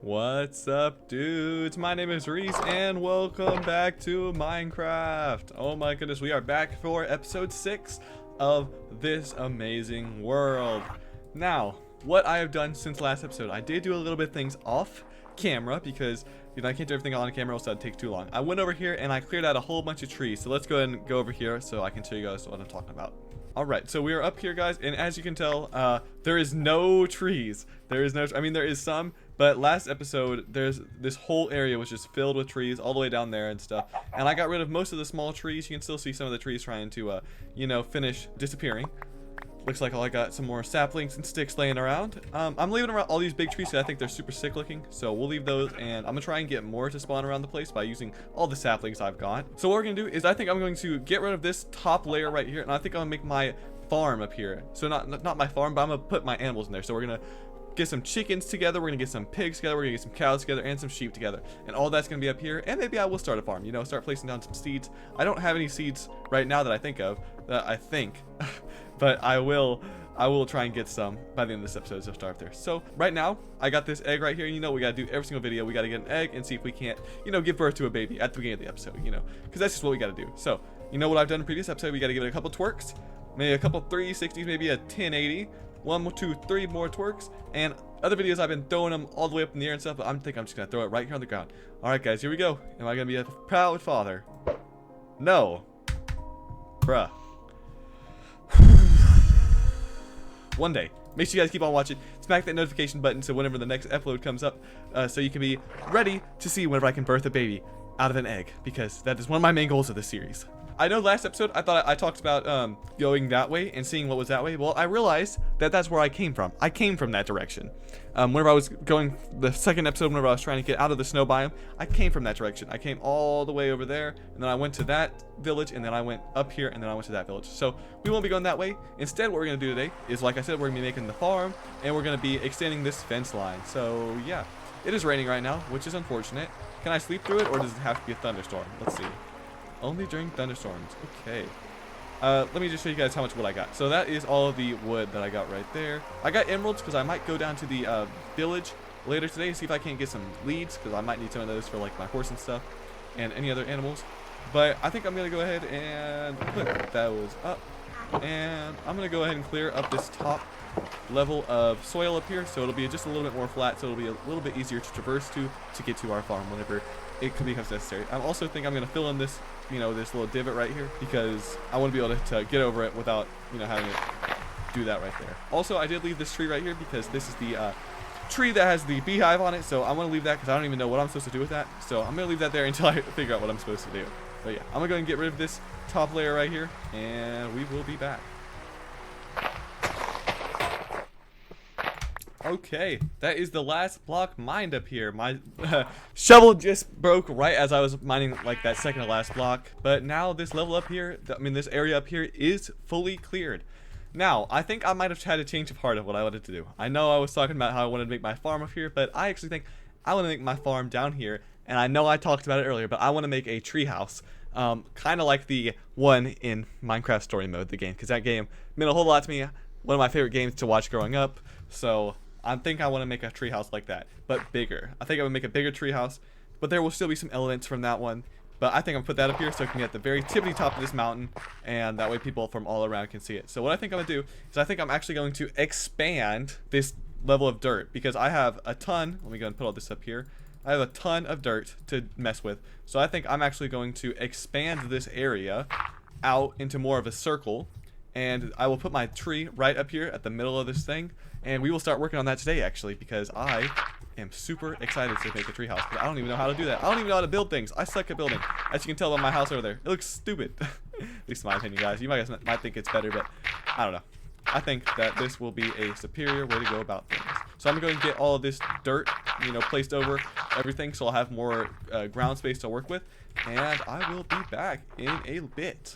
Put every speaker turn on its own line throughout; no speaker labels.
What's up, dudes? My name is Reese and welcome back to Minecraft. Oh my goodness, we are back for episode 6 of this amazing world. Now, what I have done since last episode, I did do a little bit of things off camera because I can't do everything on camera, else that'd take too long. I went over here and I cleared out a whole bunch of trees. So let's go ahead and go over here so I can show you guys what I'm talking about. Alright, so we are up here, guys, and as you can tell, there is no trees. There is some, but last episode, this whole area was just filled with trees all the way down there and stuff. And I got rid of most of the small trees. You can still see some of the trees trying to, finish disappearing. Looks like I got some more saplings and sticks laying around. I'm leaving around all these big trees because I think they're super sick looking. So we'll leave those, and I'm gonna try and get more to spawn around the place by using all the saplings I've got. So what we're gonna do is I think I'm going to get rid of this top layer right here, and I think I'm gonna make my farm up here. So not my farm, but I'm gonna put my animals in there. So we're gonna get some chickens together, we're gonna get some pigs together, we're gonna get some cows together, and some sheep together, and all that's gonna be up here. And maybe I will start a farm, start placing down some seeds. I don't have any seeds right now that I think of, but I will try and get some by the end of this episode, so start there. So right now I got this egg right here. What we gotta do every single video, we gotta get an egg and see if we can't give birth to a baby at the beginning of the episode, because that's just what we gotta do. So what I've done in the previous episode, we gotta give it a couple twerks, maybe a couple 360s, maybe a 1080, 1, 2, 3 more twerks. And other videos I've been throwing them all the way up in the air and stuff, but I think I'm just gonna throw it right here on the ground. All right, guys, here we go. Am I gonna be a proud father? No, bruh. One day. Make sure you guys keep on watching. Smack that notification button so whenever the next upload comes up, so you can be ready to see whenever I can birth a baby out of an egg, because that is one of my main goals of this series. I know last episode I thought I talked about going that way and seeing what was that way. Well, I realized that that's where I came from. I came from that direction. Whenever I was going, the second episode, whenever I was trying to get out of the snow biome, I came from that direction. I came all the way over there, and then I went to that village, and then I went up here, and then I went to that village. So we won't be going that way. Instead, what we're going to do today is, like I said, we're going to be making the farm, and we're going to be extending this fence line. So yeah, it is raining right now, which is unfortunate. Can I sleep through it, or does it have to be a thunderstorm? Let's see. Only during thunderstorms. Okay. Let me just show you guys how much wood I got. So that is all of the wood that I got right there. I got emeralds because I might go down to the village later today to see if I can't get some leads, because I might need some of those for like my horse and stuff and any other animals. But I think I'm going to go ahead and put those up. And I'm going to go ahead and clear up this top level of soil up here, so it'll be just a little bit more flat, so it'll be a little bit easier to traverse to get to our farm whenever it becomes necessary. I also think I'm going to fill in this this little divot right here, because I want to be able to get over it without having it do that right there. Also, I did leave this tree right here because this is the tree that has the beehive on it, so I want to leave that because I don't even know what I'm supposed to do with that. So I'm going to leave that there until I figure out what I'm supposed to do. But yeah, I'm going to go and get rid of this top layer right here, and we will be back. Okay, that is the last block mined up here. My shovel just broke right as I was mining like that second to last block. But now this level up here, this area up here is fully cleared. Now, I think I might have had a change of heart of what I wanted to do. I know I was talking about how I wanted to make my farm up here, but I actually think I want to make my farm down here. And I know I talked about it earlier, but I want to make a treehouse. Kind of like the one in Minecraft Story Mode, the game, because that game meant a whole lot to me. One of my favorite games to watch growing up. So I think I want to make a treehouse like that, but bigger. I think I would make a bigger treehouse, but there will still be some elements from that one. But I think I'm gonna put that up here so I can get at the very tippity top of this mountain, and that way people from all around can see it. So what I think I'm gonna do is I think I'm actually going to expand this level of dirt, because I have a ton. Let me go and put all this up here. I have a ton of dirt to mess with. So I think I'm actually going to expand this area out into more of a circle. And I will put my tree right up here at the middle of this thing, and we will start working on that today, actually, because I am super excited to make a tree house. But I don't even know how to do that. I don't even know how to build things. I suck at building, as you can tell by my house over there. It looks stupid. At least in my opinion, guys. You might think it's better, but I don't know. I think that this will be a superior way to go about things. So I'm going to get all of this dirt, placed over everything, so I'll have more ground space to work with. And I will be back in a bit.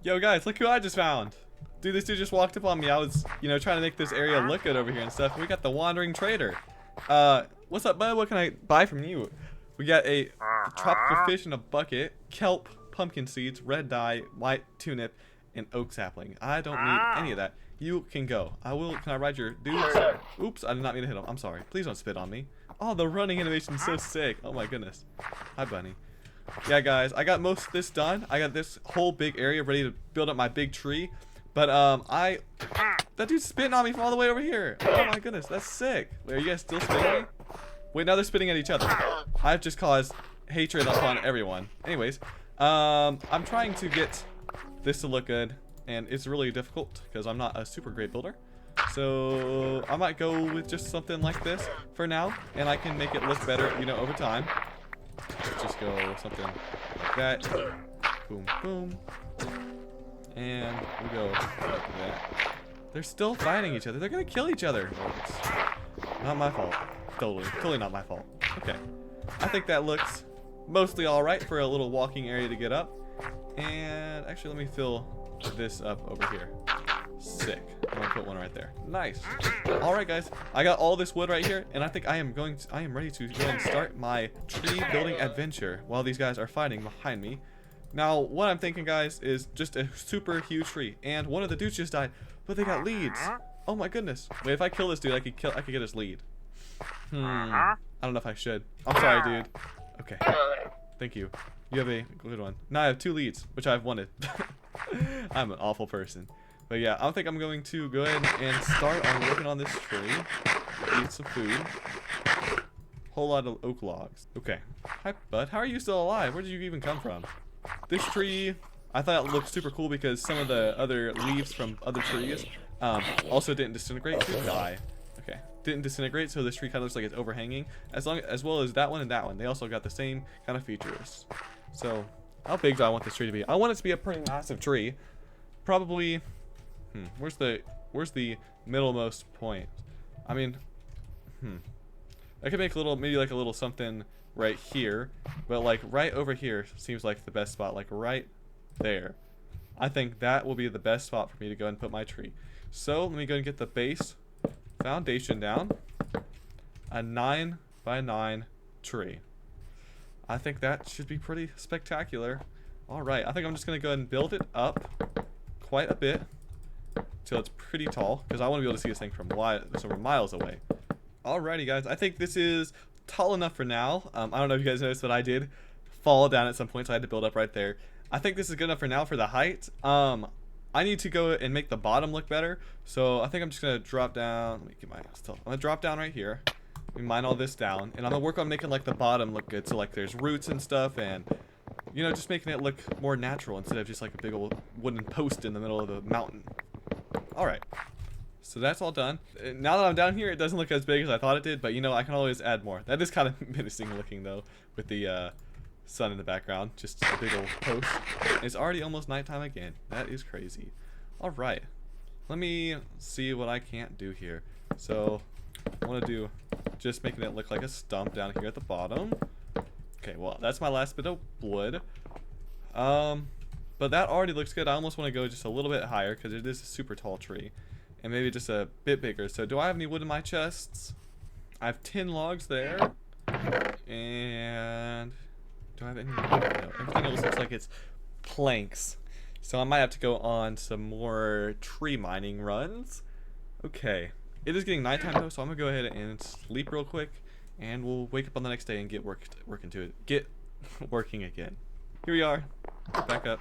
Yo guys, look who I just found. Dude, this dude just walked up on me. I was, trying to make this area look good over here and stuff. We got the wandering trader. What's up, bud? What can I buy from you? We got a tropical fish in a bucket, kelp, pumpkin seeds, red dye, white turnip, and oak sapling. I don't need any of that. You can go. Can I ride your dudes? Oops, I did not mean to hit him. I'm sorry. Please don't spit on me. Oh, the running animation is so sick. Oh my goodness. Hi, bunny. Yeah, guys, I got most of this done. I got this whole big area ready to build up my big tree. But that dude's spitting on me from all the way over here. Oh my goodness, that's sick. Wait, are you guys still spitting at me? Wait, now they're spitting at each other. I've just caused hatred upon everyone. Anyways, I'm trying to get this to look good, and it's really difficult because I'm not a super great builder. So I might go with just something like this for now, and I can make it look better, you know, over time. Let's just go something like that. Boom, boom. And we go like that. They're still fighting each other. They're gonna kill each other. It's not my fault. Totally not my fault. Okay. I think that looks mostly alright for a little walking area to get up. And actually, let me fill this up over here. Sick. I'm gonna put one right there. Nice. Alright, guys. I got all this wood right here, and I think I am ready to go and start my tree building adventure while these guys are fighting behind me. Now, what I'm thinking, guys, is just a super huge tree. And one of the dudes just died, but they got leads. Oh my goodness. Wait, if I kill this dude, I could get his lead. I don't know if I should. I'm sorry, dude. Okay. Thank you. You have a good one. Now I have 2 leads, which I've wanted. I'm an awful person. But yeah, I think I'm going to go ahead and start on working on this tree. Eat some food. Whole lot of oak logs. Okay. Hi, bud. How are you still alive? Where did you even come from? This tree, I thought it looked super cool because some of the other leaves from other trees also didn't disintegrate to die. Okay, didn't disintegrate, so this tree kind of looks like it's overhanging, as well as that one and that one. They also got the same kind of features. So, how big do I want this tree to be? I want it to be a pretty massive tree. Probably, where's the middlemost point? I mean, I could make maybe like a little something right here, but like right over here seems like the best spot, like right there. I think that will be the best spot for me to go and put my tree. So let me go and get the base foundation down. A 9 by 9 tree. I think that should be pretty spectacular. Alright, I think I'm just gonna go ahead and build it up quite a bit till it's pretty tall, because I want to be able to see this thing from miles away. Alrighty, guys, I think this is tall enough for now. I don't know if you guys noticed, but I did fall down at some point, so I had to build up right there. I think this is good enough for now for the height. I need to go and make the bottom look better, so I think I'm just gonna drop down. Let me get my still. I'm gonna drop down right here. Let me mine all this down, and I'm gonna work on making like the bottom look good, so like there's roots and stuff, and you know, just making it look more natural instead of just like a big old wooden post in the middle of the mountain. All right. So that's all done. Now that I'm down here, it doesn't look as big as I thought it did, but you know, I can always add more. That is kind of menacing looking though, with the sun in the background, just a big old post. It's already almost nighttime again. That is crazy. All right, let me see what I can't do here. So I want to do just making it look like a stump down here at the bottom. Okay, well, that's my last bit of wood. But that already looks good. I almost want to go just a little bit higher because it is a super tall tree. And maybe just a bit bigger. So do I have any wood in my chests? I have 10 logs there. And do I have any? No, everything else looks like it's planks. So I might have to go on some more tree mining runs. Okay. It is getting nighttime though, so I'm gonna go ahead and sleep real quick, and we'll wake up on the next day and get working to it. Get working again. Here we are. Back up.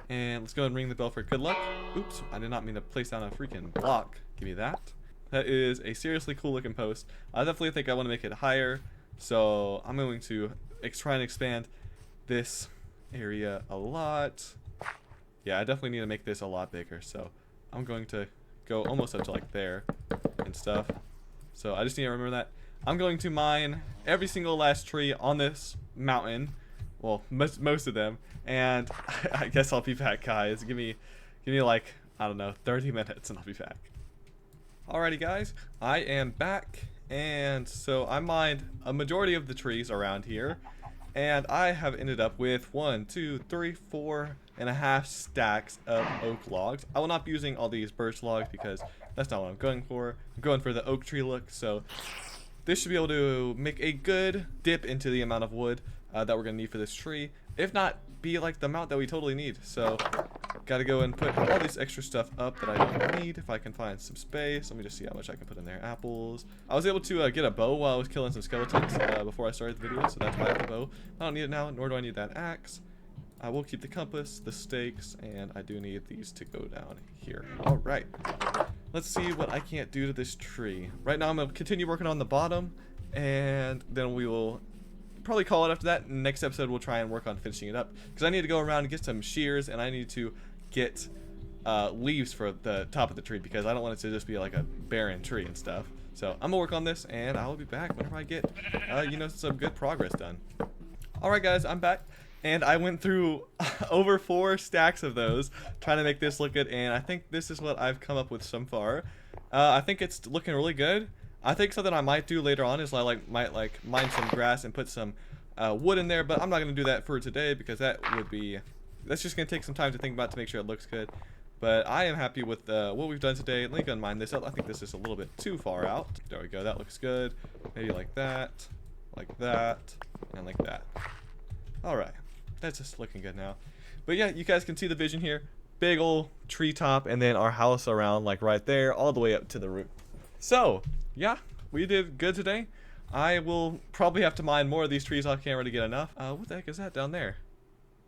And let's go and ring the bell for good luck. Oops, I did not mean to place down a freaking block. Give me that. That is a seriously cool looking post. I definitely think I want to make it higher. So I'm going to try and expand this area a lot. Yeah, I definitely need to make this a lot bigger. So I'm going to go almost up to like there and stuff. So I just need to remember that. I'm going to mine every single last tree on this mountain. Well, most of them, and I guess I'll be back, guys. Give me like, I don't know, 30 minutes and I'll be back. Alrighty, guys, I am back, and so I mined a majority of the trees around here, and I have ended up with 1, 2, 3, 4.5 stacks of oak logs. I will not be using all these birch logs because that's not what I'm going for. I'm going for the oak tree look, so this should be able to make a good dip into the amount of wood that we're gonna need for this tree, if not be like the amount that we totally need. So Gotta go and put all this extra stuff up that I don't need if I can find some space. Let me just see how much I can put in there. Apples. I was able to get a bow while I was killing some skeletons before I started the video, so that's why I have the bow. I don't need it now, nor do I need that axe. I will keep the compass, the stakes, and I do need these to go down here. All right. Let's see what I can't do to this tree. Right now I'm going to continue working on the bottom, and then we will probably call it after that. Next episode we'll try and work on finishing it up, because I need to go around and get some shears, and I need to get leaves for the top of the tree, because I don't want it to just be like a barren tree and stuff. So I'm gonna work on this, and I will be back whenever I get you know, some good progress done. Alright guys, I'm back, and I went through over 4 stacks of those trying to make this look good, and I think this is what I've come up with so far. I think it's looking really good. I think something I might do later on is I might mine some grass and put some wood in there, but I'm not gonna do that for today, because that's just gonna take some time to think about to make sure it looks good. But I am happy with what we've done today. Let me go and mine this up. I think this is a little bit too far out. There we go. That looks good. Maybe like that, and like that. All right, that's just looking good now. But yeah, you guys can see the vision here. Big old treetop, and then our house around like right there, all the way up to the roof. So yeah, we did good today. I will probably have to mine more of these trees. I can't really get enough. What the heck is that down there?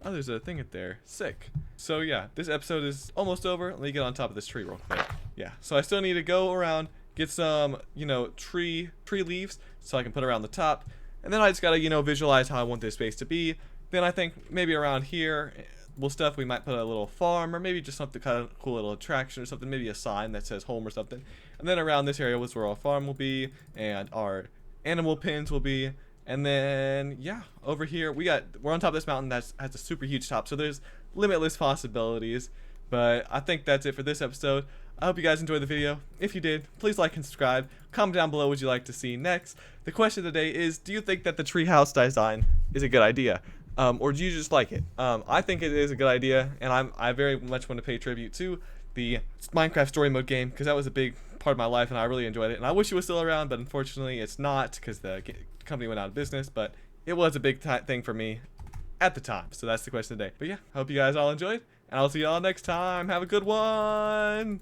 Oh, there's a thing up there. Sick. So yeah, this episode is almost over. Let me get on top of this tree real quick. Yeah, so I still need to go around, get some, you know, tree leaves so I can put around the top. And then I just gotta, you know, visualize how I want this space to be. Then I think maybe around here, we might put a little farm, or maybe just something kind of cool little attraction or something, maybe a sign that says home or something. And then around this area was where our farm will be, and our animal pens will be. And then yeah, over here we're on top of this mountain that has a super huge top, so there's limitless possibilities. But I think that's it for this episode. I hope you guys enjoyed the video. If you did, please like and subscribe. Comment down below what you'd like to see next. The question of the day is, do you think that the treehouse design is a good idea? Or do you just like it? I think it is a good idea, and I very much want to pay tribute to the Minecraft story mode game, because that was a big part of my life and I really enjoyed it. And I wish it was still around, but unfortunately it's not, because the company went out of business. But it was a big thing for me at the time. So that's the question of the day. But yeah, hope you guys all enjoyed, and I'll see y'all next time. Have a good one.